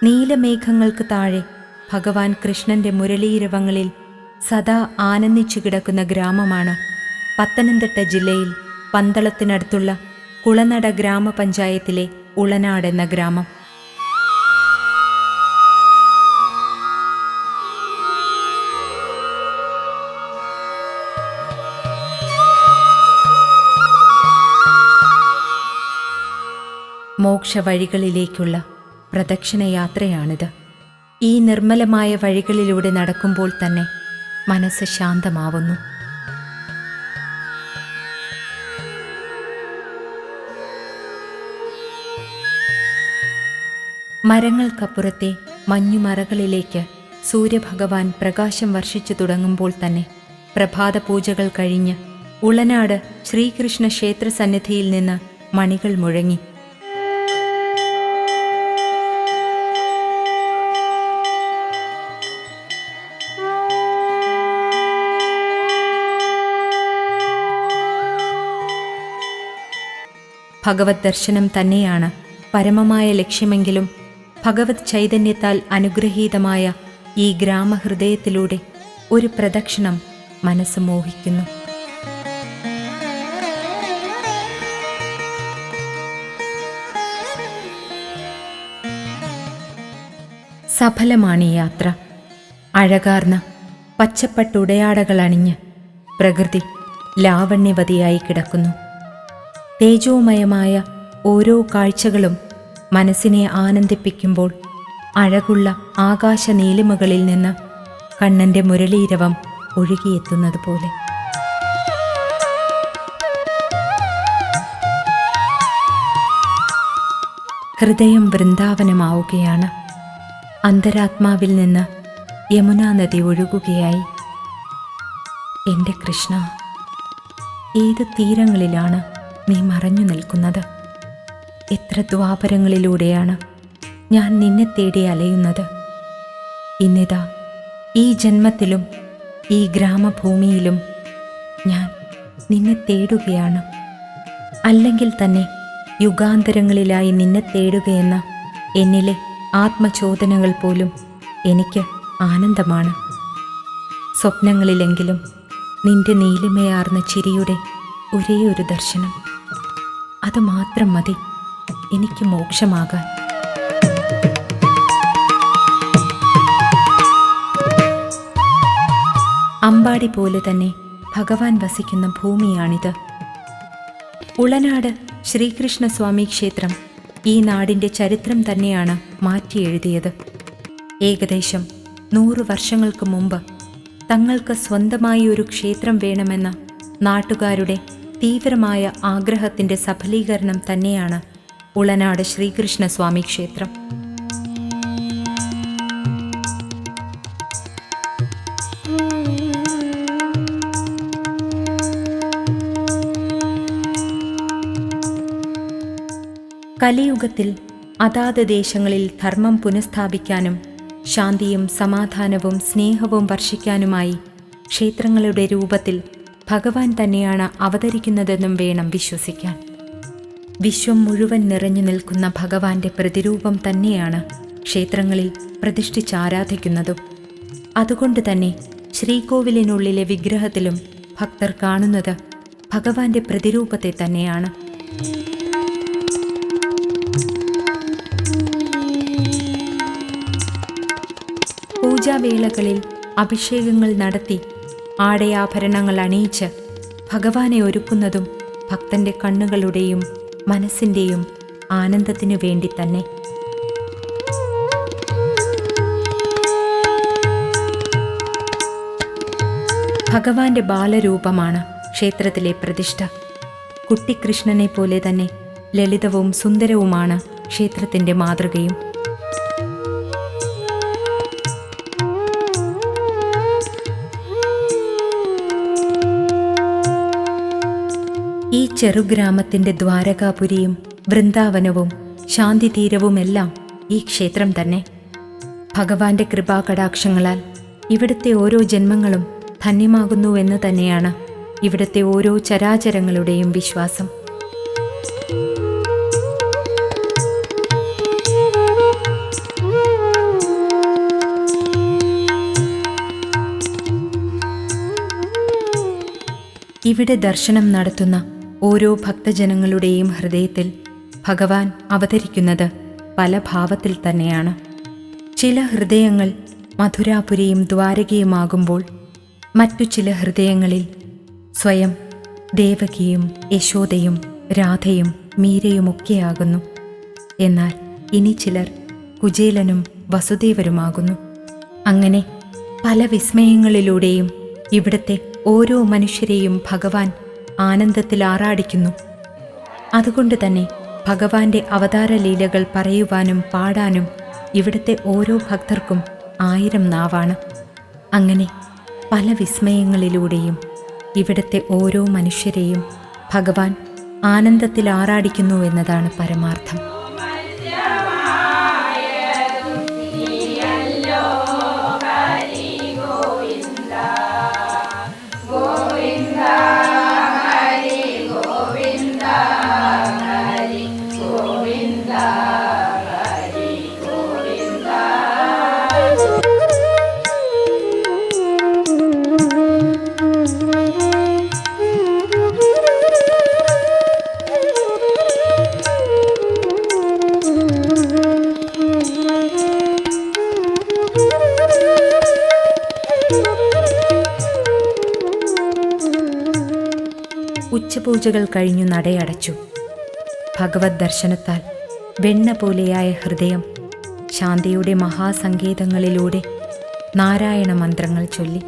നീലമേഘങ്ങൾക്ക് താഴെ ഭഗവാൻ കൃഷ്ണന്റെ മുരളീരവങ്ങളിൽ സദാ ആനന്ദിച്ചു കിടക്കുന്ന ഗ്രാമമാണ് പത്തനംതിട്ട ജില്ലയിൽ പന്തളത്തിനടുത്തുള്ള കുളനട ഗ്രാമപഞ്ചായത്തിലെ ഉളനാട് എന്ന ഗ്രാമം. മോക്ഷവഴികളിലേക്കുള്ള പ്രദക്ഷിണയാത്രയാണിത്. ഈ നിർമ്മലമായ വഴികളിലൂടെ നടക്കുമ്പോൾ തന്നെ മനസ്സ് ശാന്തമാവുന്നു. മരങ്ങൾക്കപ്പുറത്തെ മഞ്ഞുമറകളിലേക്ക് സൂര്യഭഗവാൻ പ്രകാശം വർഷിച്ചു തുടങ്ങുമ്പോൾ തന്നെ പ്രഭാത പൂജകൾ കഴിഞ്ഞ് ഉളനാട് ശ്രീകൃഷ്ണ ക്ഷേത്ര സന്നിധിയിൽ നിന്ന് മണികൾ മുഴങ്ങി. ഭഗവത് ദർശനം തന്നെയാണ് പരമമായ ലക്ഷ്യമെങ്കിലും ഭഗവത് ചൈതന്യത്താൽ അനുഗ്രഹീതമായ ഈ ഗ്രാമഹൃദയത്തിലൂടെ ഒരു പ്രദക്ഷിണം മനസ്സ് മോഹിക്കുന്നു. സഫലമാണ് ഈ യാത്ര. അഴകാർന്ന പച്ചപ്പട്ടുടയാടകൾ അണിഞ്ഞ് പ്രകൃതി ലാവണ്യവതിയായി കിടക്കുന്നു. തേജോമയമായ ഓരോ കാഴ്ചകളും മനസ്സിനെ ആനന്ദിപ്പിക്കുമ്പോൾ അഴകുള്ള ആകാശ നീലിമകളിൽ നിന്ന് കണ്ണന്റെ മുരളീരവം ഒഴുകിയെത്തുന്നത് പോലെ. ഹൃദയം വൃന്ദാവനമാവുകയാണ്. അന്തരാത്മാവിൽ നിന്ന് യമുനാ നദി ഒഴുകുകയായി. എൻ്റെ കൃഷ്ണ, ഏത് തീരങ്ങളിലാണ് നീ മറഞ്ഞു നിൽക്കുന്നത്? എത്ര ദ്വാപരങ്ങളിലൂടെയാണ് ഞാൻ നിന്നെ തേടി അലയുന്നത്. ഇന്നിതാ ഈ ജന്മത്തിലും ഈ ഗ്രാമഭൂമിയിലും ഞാൻ നിന്നെ തേടുകയാണ്. അല്ലെങ്കിൽ തന്നെ യുഗാന്തരങ്ങളിലായി നിന്നെ തേടുകയെന്ന എന്നിലെ ആത്മചോദനകൾ പോലും എനിക്ക് ആനന്ദമാണ്. സ്വപ്നങ്ങളിലെങ്കിലും നിന്റെ നീലിമയാർന്ന ചിരിയുടെ ഒരേ ഒരു ദർശനം, അത് മാത്രം മതി എനിക്ക് മോക്ഷമാകാൻ. അമ്പാടി പോലെ തന്നെ ഭഗവാൻ വസിക്കുന്ന ഭൂമിയാണിത്. ഉളനാട് ശ്രീകൃഷ്ണസ്വാമി ക്ഷേത്രം ഈ നാടിൻ്റെ ചരിത്രം തന്നെയാണ് മാറ്റിയെഴുതിയത്. ഏകദേശം 100 വർഷങ്ങൾക്ക് മുമ്പ് തങ്ങൾക്ക് സ്വന്തമായി ഒരു ക്ഷേത്രം വേണമെന്ന നാട്ടുകാരുടെ തീവ്രമായ ആഗ്രഹത്തിൻ്റെ സഫലീകരണം തന്നെയാണ് ഉളനാട് ശ്രീകൃഷ്ണസ്വാമി ക്ഷേത്രം. കലിയുഗത്തിൽ അതാത് ദേശങ്ങളിൽ ധർമ്മം പുനഃസ്ഥാപിക്കാനും ശാന്തിയും സമാധാനവും സ്നേഹവും വർഷിക്കാനുമായി ക്ഷേത്രങ്ങളുടെ രൂപത്തിൽ ഭഗവാൻ തന്നെയാണ് അവതരിക്കുന്നതെന്നും വേണം വിശ്വസിക്കാൻ. വിശ്വം മുഴുവൻ നിറഞ്ഞു നിൽക്കുന്ന ഭഗവാന്റെ പ്രതിരൂപം തന്നെയാണ് ക്ഷേത്രങ്ങളിൽ പ്രതിഷ്ഠിച്ചാരാധിക്കുന്നതും. അതുകൊണ്ട് തന്നെ ശ്രീകോവിലിനുള്ളിലെ വിഗ്രഹത്തിലും ഭക്തർ കാണുന്നത് ഭഗവാന്റെ പ്രതിരൂപത്തെ തന്നെയാണ്. പൂജാവേളകളിൽ അഭിഷേകങ്ങൾ നടത്തി ആടയാഭരണങ്ങൾ അണിയിച്ച് ഭഗവാനെ ഒരുക്കുന്നതും ഭക്തന്റെ കണ്ണുകളുടെയും മനസ്സിൻ്റെയും ആനന്ദത്തിനു വേണ്ടി തന്നെ. ഭഗവാന്റെ ബാലരൂപമാണ് ക്ഷേത്രത്തിലെ പ്രതിഷ്ഠ. കുട്ടിക്കൃഷ്ണനെ പോലെ തന്നെ ലളിതവും സുന്ദരവുമാണ് ക്ഷേത്രത്തിൻ്റെ മാതൃകയും. ഈ ചെറുഗ്രാമത്തിൻ്റെ ദ്വാരകാപുരിയും വൃന്ദാവനവും ശാന്തിതീരവുമെല്ലാം ഈ ക്ഷേത്രം തന്നെ. ഭഗവാന്റെ കൃപാകടാക്ഷങ്ങളാൽ ഇവിടുത്തെ ഓരോ ജന്മങ്ങളും ധന്യമാകുന്നുവെന്ന് തന്നെയാണ് ഇവിടുത്തെ ഓരോ ചരാചരങ്ങളുടെയും വിശ്വാസം. ഇവിടെ ദർശനം നടത്തുന്ന ഓരോ ഭക്തജനങ്ങളുടെയും ഹൃദയത്തിൽ ഭഗവാൻ അവതരിക്കുന്നത് പല ഭാവത്തിൽ തന്നെയാണ്. ചില ഹൃദയങ്ങൾ മധുരാപുരിയും ദ്വാരകയുമാകുമ്പോൾ മറ്റു ചില ഹൃദയങ്ങളിൽ സ്വയം ദേവകിയും യശോദയും രാധയും മീരയുമൊക്കെയാകുന്നു. എന്നാൽ ഇനി ചിലർ കുചേലനും വസുദേവരുമാകുന്നു. അങ്ങനെ പല വിസ്മയങ്ങളിലൂടെയും ഇവിടുത്തെ ഓരോ മനുഷ്യരെയും ഭഗവാൻ ആനന്ദത്തിൽ ആറാടിക്കുന്നു. അതുകൊണ്ട് തന്നെ ഭഗവാന്റെ അവതാര ലീലകൾ പറയുവാനും പാടാനും ഇവിടുത്തെ ഓരോ ഭക്തർക്കും 1000 നാവാണ്. അങ്ങനെ പല വിസ്മയങ്ങളിലൂടെയും ഇവിടുത്തെ ഓരോ മനുഷ്യരെയും ഭഗവാൻ ആനന്ദത്തിൽ ആറാടിക്കുന്നു എന്നതാണ് പരമാർത്ഥം. ഉച്ചപൂജകൾ കഴിഞ്ഞു നടയടച്ചു. ഭഗവത് ദർശനത്താൽ വെണ്ണ പോലെയായ ഹൃദയം ശാന്തിയുടെ മഹാസങ്കേതങ്ങളിലൂടെ നാരായണ മന്ത്രങ്ങൾ ചൊല്ലി.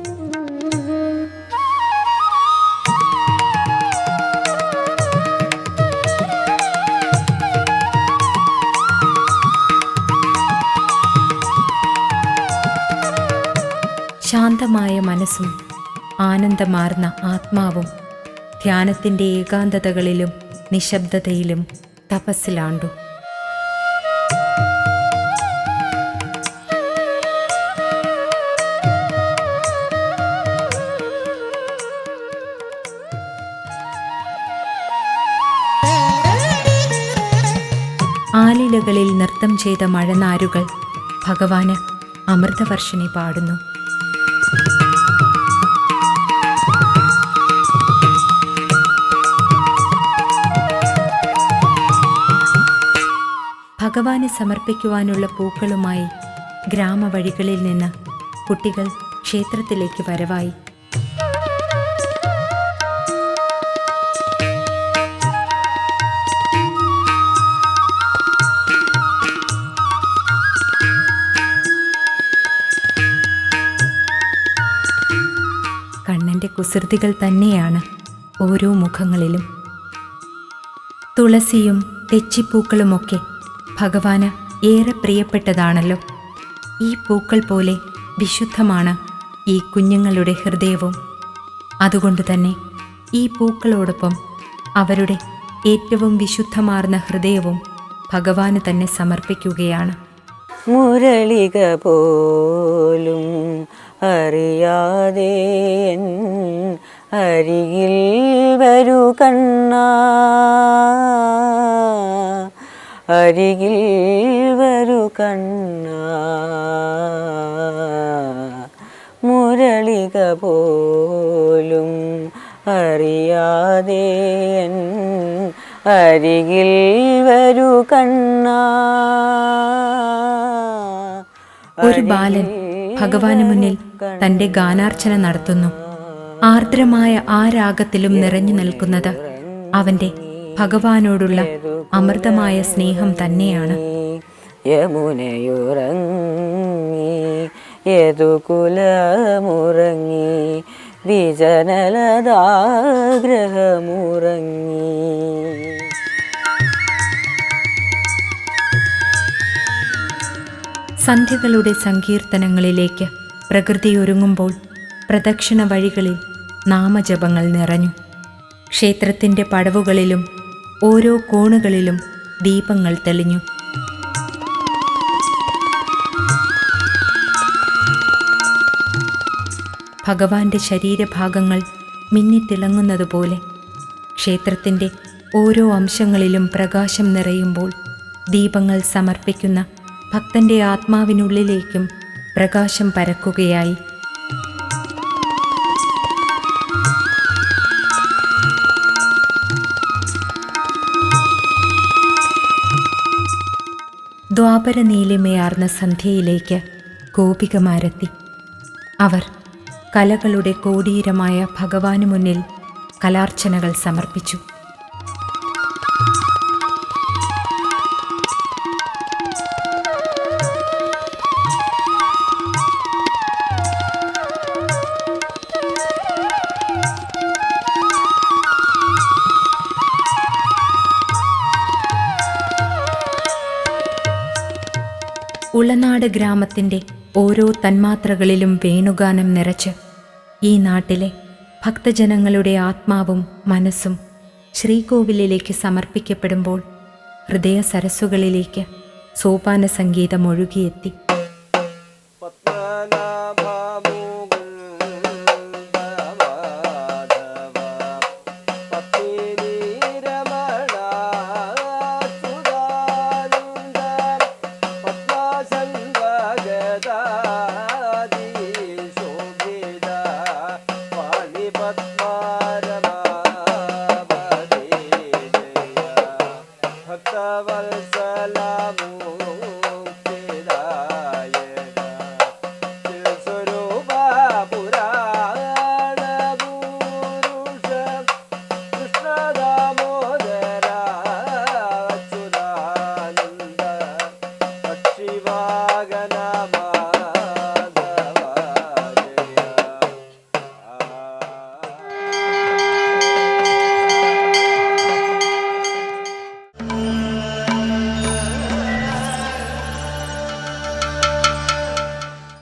ശാന്തമായ മനസ്സും ആനന്ദമാർന്ന ആത്മാവും ധ്യാനത്തിൻ്റെ ഏകാന്തതകളിലും നിശബ്ദതയിലും തപസ്സിലാണ്ടു. ആലിലകളിൽ നൃത്തം ചെയ്ത മഴനാരുകൾ ഭഗവാന് അമൃതവർഷിണി പാടുന്നു. ഭഗവാന് സമർപ്പിക്കുവാനുള്ള പൂക്കളുമായി ഗ്രാമവഴികളിൽ നിന്ന് കുട്ടികൾ ക്ഷേത്രത്തിലേക്ക് വരവായി. കണ്ണൻ്റെ കുസൃതികൾ തന്നെയാണ് ഓരോ മുഖങ്ങളിലും. തുളസിയും തെച്ചിപ്പൂക്കളുമൊക്കെ ഭഗവാന് ഏറെ പ്രിയപ്പെട്ടതാണല്ലോ. ഈ പൂക്കൾ പോലെ വിശുദ്ധമാണ് ഈ കുഞ്ഞുങ്ങളുടെ ഹൃദയവും. അതുകൊണ്ട് തന്നെ ഈ പൂക്കളോടൊപ്പം അവരുടെ ഏറ്റവും വിശുദ്ധമാർന്ന ഹൃദയവും ഭഗവാന് തന്നെ സമർപ്പിക്കുകയാണ്. മുരളിക പോലും അറിയാതെ അരികിൽ വരൂ കണ്ണാ, അരികിൽ വരൂ കണ്ണാ, മുരളിക പോലും അറിയാതെ അരികിൽ വരൂ കണ്ണാ. ഒരു ബാലൻ ഭഗവാന് മുന്നിൽ തന്റെ ഗാനാർച്ചന നടത്തുന്നു. ആർദ്രമായ ആ രാഗത്തിലും നിറഞ്ഞു നിൽക്കുന്നത് അവന്റെ ഭഗവാനോടുള്ള അമൃതമായ സ്നേഹം തന്നെയാണ്. യമുനയുറങ്ങി യദുകുലമുറങ്ങി വിജനലതാഗ്രഹമുറങ്ങി. സന്ധ്യകളുടെ സങ്കീർത്തനങ്ങളിലേക്ക് പ്രകൃതിയൊരുങ്ങുമ്പോൾ പ്രദക്ഷിണ വഴികളിൽ നാമജപങ്ങൾ നിറഞ്ഞു. ക്ഷേത്രത്തിൻ്റെ പടവുകളിലും ഓരോ കോണുകളിലും ദീപങ്ങൾ തെളിഞ്ഞു. ഭഗവാന്റെ ശരീരഭാഗങ്ങൾ മിന്നിത്തിളങ്ങുന്നതുപോലെ ക്ഷേത്രത്തിൻ്റെ ഓരോ അംശങ്ങളിലും പ്രകാശം നിറയുമ്പോൾ ദീപങ്ങൾ സമർപ്പിക്കുന്ന ഭക്തന്റെ ആത്മാവിനുള്ളിലേക്കും പ്രകാശം പരക്കുകയായി. ദ്വാപര നീലിമയാർന്ന സന്ധ്യയിലേക്ക് ഗോപികമാരെത്തി. അവർ കലകളുടെ കോടീരമായ ഭഗവാനു മുന്നിൽ കലാർച്ചനകൾ സമർപ്പിച്ചു. ഉളനാട് ഗ്രാമത്തിൻ്റെ ഓരോ തന്മാത്രകളിലും വേണുഗാനം നിറച്ച് ഈ നാട്ടിലെ ഭക്തജനങ്ങളുടെ ആത്മാവും മനസ്സും ശ്രീകോവിലിലേക്ക് സമർപ്പിക്കപ്പെടുമ്പോൾ ഹൃദയ സരസ്സുകളിലേക്ക് സോപാന സംഗീതം ഒഴുകിയെത്തി. भक्तवत्सला